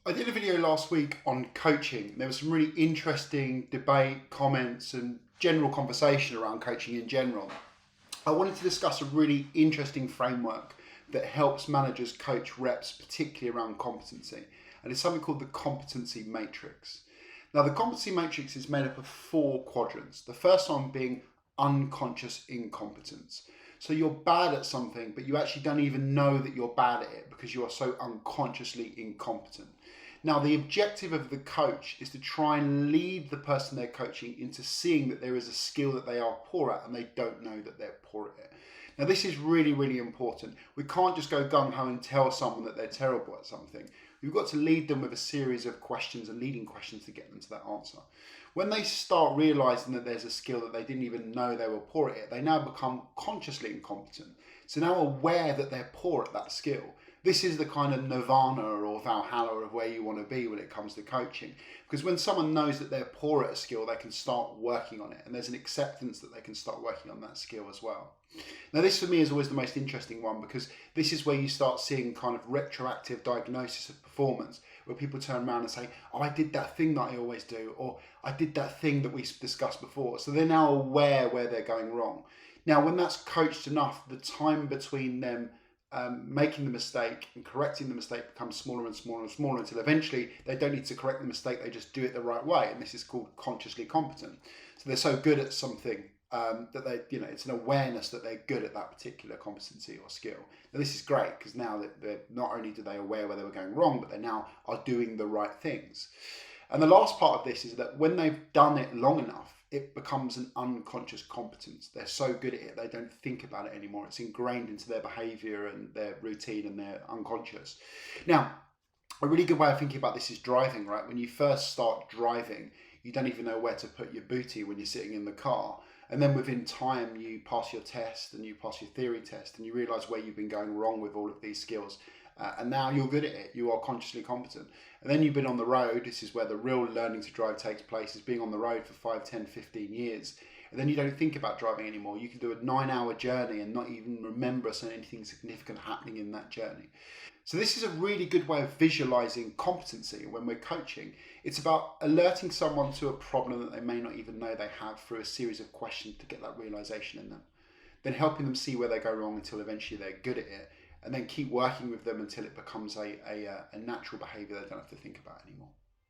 I did a video last week on coaching. There was some really interesting debate, comments, and general conversation around coaching in general. I wanted to discuss a really interesting framework that helps managers coach reps, particularly around competency. And it's something called the Competency Matrix. Now, the Competency Matrix is made up of 4 quadrants. The first one being unconscious incompetence. So you're bad at something, but you actually don't even know that you're bad at it because you are so unconsciously incompetent. Now, the objective of the coach is to try and lead the person they're coaching into seeing that there is a skill that they are poor at and they don't know that they're poor at it. Now, this is really, really important. We can't just go gung-ho and tell someone that they're terrible at something. We've got to lead them with a series of questions and leading questions to get them to that answer. When they start realizing that there's a skill that they didn't even know they were poor at it, they now become consciously incompetent. So now aware that they're poor at that skill. This is the kind of nirvana or Valhalla of where you want to be when it comes to coaching. Because when someone knows that they're poor at a skill, they can start working on it. And there's an acceptance that they can start working on that skill as well. Now, this for me is always the most interesting one because this is where you start seeing kind of retroactive diagnosis of performance, where people turn around and say, oh, I did that thing that I always do, or I did that thing that we discussed before. So they're now aware where they're going wrong. Now, when that's coached enough, the time between them making the mistake and correcting the mistake becomes smaller and smaller and smaller until eventually they don't need to correct the mistake, they just do it the right way. And this is called consciously competent. So they're so good at something that they, it's an awareness that they're good at that particular competency or skill. Now, this is great because now that they're not only do they aware where they were going wrong, but they now are doing the right things. And the last part of this is that when they've done it long enough, it becomes an unconscious competence. They're so good at it, they don't think about it anymore. It's ingrained into their behavior and their routine and their unconscious. Now, a really good way of thinking about this is driving, right? When you first start driving, you don't even know where to put your booty when you're sitting in the car. And then within time, you pass your test and you pass your theory test and you realize where you've been going wrong with all of these skills. And now you're good at it. You are consciously competent. And then you've been on the road. This is where the real learning to drive takes place, is being on the road for 5, 10, 15 years. And then you don't think about driving anymore. You can do a 9-hour journey and not even remember anything significant happening in that journey. So this is a really good way of visualizing competency when we're coaching. It's about alerting someone to a problem that they may not even know they have through a series of questions to get that realization in them. Then helping them see where they go wrong until eventually they're good at it. And then keep working with them until it becomes a natural behavior they don't have to think about anymore.